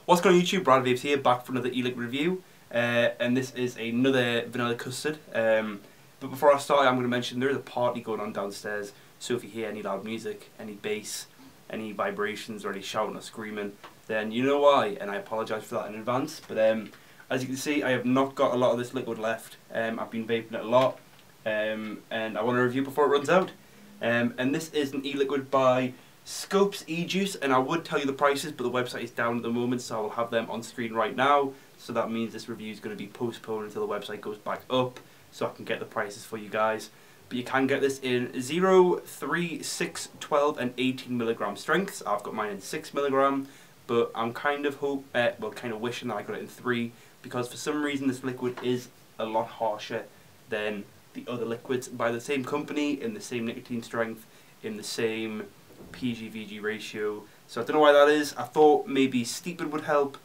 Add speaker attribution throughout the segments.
Speaker 1: What's going on YouTube? Brad Vapes here, back for another e-liquid review, and this is another vanilla custard. But before I start, I'm going to mention there is a party going on downstairs, so if you hear any loud music, any bass, any vibrations, or any shouting or screaming, then you know why, and I apologise for that in advance. But as you can see, I have not got a lot of this liquid left. I've been vaping it a lot, and I want to review before it runs out. And this is an e-liquid by Scope's Ejuice, and I would tell you the prices, but the website is down at the moment, so I will have them on screen right now. So that means this review is going to be postponed until the website goes back up, so I can get the prices for you guys. But you can get this in 0, 3, 6, 12 and 18 milligram strengths. I've got mine in 6 milligram, but I'm kind of wishing that I got it in 3, because for some reason this liquid is a lot harsher than the other liquids by the same company, in the same nicotine strength, in the same PG-VG ratio. So I don't know why that is. I thought maybe steeping would help,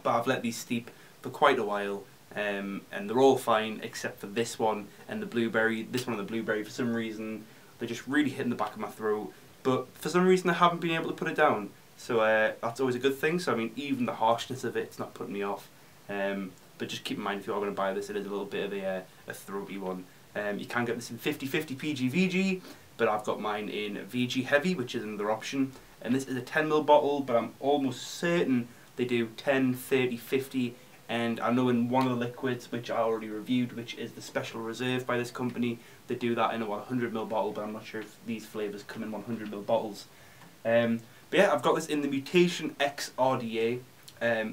Speaker 1: but I've let these steep for quite a while, and they're all fine except for this one and the blueberry. This one and the blueberry, for some reason, they're just really hitting the back of my throat, but for some reason I haven't been able to put it down. So that's always a good thing. So I mean, even the harshness of it's not putting me off. But just keep in mind, if you are going to buy this, it is a little bit of a throaty one. You can get this in 50-50 PG-VG, but I've got mine in VG Heavy, which is another option. And this is a 10ml bottle, but I'm almost certain they do 10, 30, 50, and I know in one of the liquids, which I already reviewed, which is the Special Reserve by this company, they do that in a 100ml bottle, but I'm not sure if these flavours come in 100ml bottles. But yeah, I've got this in the Mutation X RDA.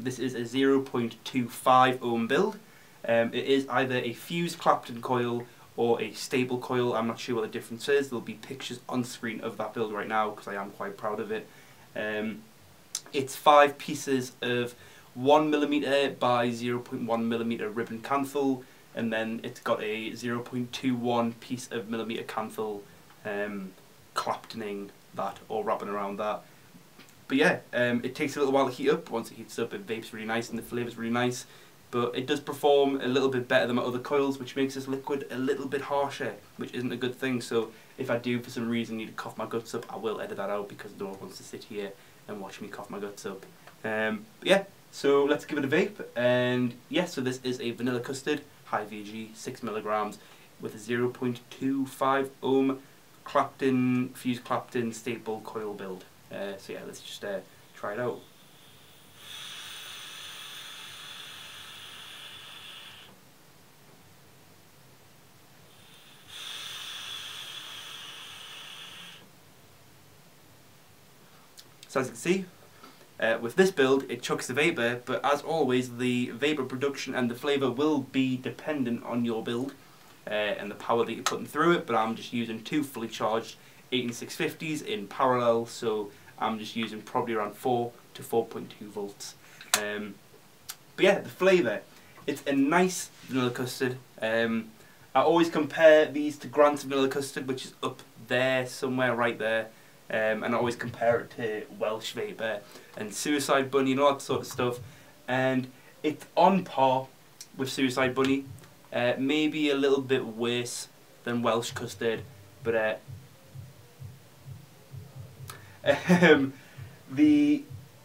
Speaker 1: This is a 0.25 ohm build. It is either a fused Clapton coil or a stable coil. I'm not sure what the difference is. There'll be pictures on screen of that build right now, because I am quite proud of it. It's 5 pieces of 1mm by 0.1mm ribbon canthal, and then it's got a 0.21 piece of millimeter canthal Claptoning that, or wrapping around that. But yeah, it takes a little while to heat up. Once it heats up, it vapes really nice and the flavour's really nice. But it does perform a little bit better than my other coils, which makes this liquid a little bit harsher, which isn't a good thing. So if I do, for some reason, need to cough my guts up, I will edit that out, because no one wants to sit here and watch me cough my guts up. But yeah, so let's give it a vape. And yeah, so this is a vanilla custard, high VG, 6 milligrams, with a 0.25 ohm Clapton, fused Clapton staple coil build. So yeah, let's just try it out. So as you can see, with this build it chucks the vapour, but as always the vapour production and the flavour will be dependent on your build and the power that you're putting through it. But I'm just using 2 fully charged 18650s in parallel, so I'm just using probably around 4 to 4.2 volts. But yeah, the flavour, it's a nice vanilla custard. I always compare these to Grant's vanilla custard, which is up there somewhere, right there. And I always compare it to Welsh Vapor and Suicide Bunny and all that sort of stuff. And it's on par with Suicide Bunny, maybe a little bit worse than Welsh Custard, but the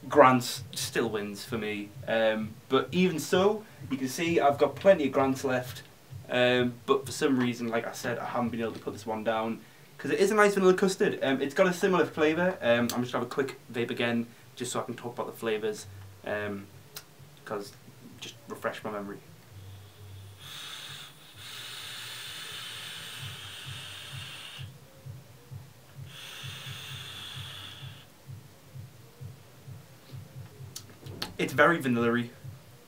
Speaker 1: Grants still wins for me. But even so, you can see I've got plenty of Grants left, but for some reason, like I said, I haven't been able to put this one down, because it is a nice vanilla custard. It's got a similar flavour. I'm just going to have a quick vape again, just so I can talk about the flavours, because just refresh my memory. It's very vanilla-y.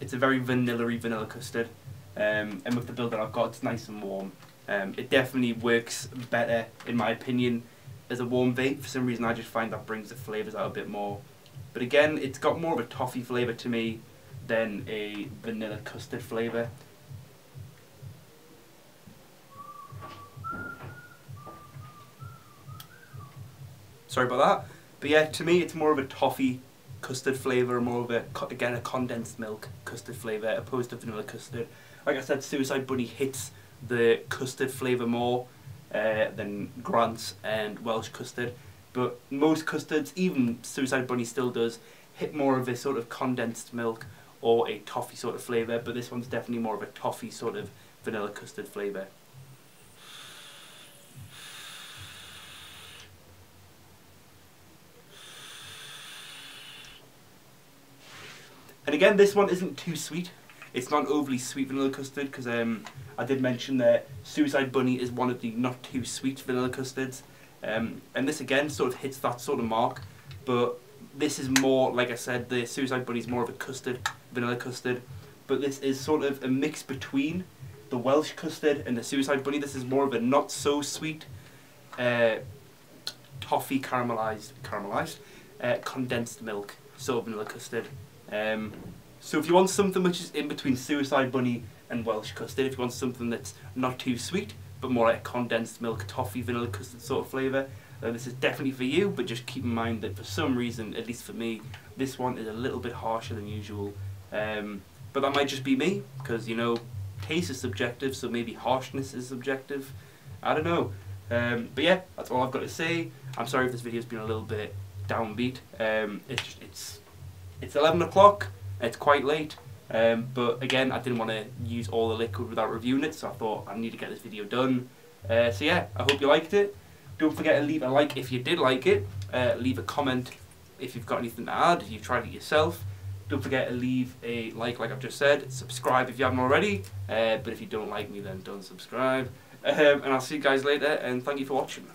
Speaker 1: It's a very vanilla-y vanilla custard, and with the build that I've got, it's nice and warm. It definitely works better, in my opinion, as a warm vape. For some reason I just find that brings the flavours out a bit more. But again, it's got more of a toffee flavour to me than a vanilla custard flavour. Sorry about that. But yeah, to me it's more of a toffee custard flavour, more of a, again, a condensed milk custard flavour opposed to vanilla custard. Like I said, Suicide Bunny hits the custard flavour more than Grant's and Welsh Custard, but most custards, even Suicide Bunny still does, hit more of a sort of condensed milk or a toffee sort of flavour, but this one's definitely more of a toffee sort of vanilla custard flavour. And again, this one isn't too sweet. It's not an overly sweet vanilla custard, because I did mention that Suicide Bunny is one of the not too sweet vanilla custards. And this again sort of hits that sort of mark, but this is more, like I said, the Suicide Bunny is more of a custard, vanilla custard, but this is sort of a mix between the Welsh custard and the Suicide Bunny. This is more of a not so sweet toffee caramelised condensed milk sort of vanilla custard. So if you want something which is in between Suicide Bunny and Welsh custard, if you want something that's not too sweet but more like a condensed milk toffee vanilla custard sort of flavour, then this is definitely for you. But just keep in mind that for some reason, at least for me, this one is a little bit harsher than usual. But that might just be me, because, you know, taste is subjective, so maybe harshness is subjective. I don't know. But yeah, that's all I've got to say. I'm sorry if this video's been a little bit downbeat. It's 11 o'clock, it's quite late, but again, I didn't want to use all the liquid without reviewing it, so I thought I need to get this video done. So yeah, I hope you liked it. Don't forget to leave a like if you did like it, leave a comment if you've got anything to add, if you've tried it yourself. Don't forget to leave a like I've just said, subscribe if you haven't already, but if you don't like me then don't subscribe, and I'll see you guys later, and thank you for watching.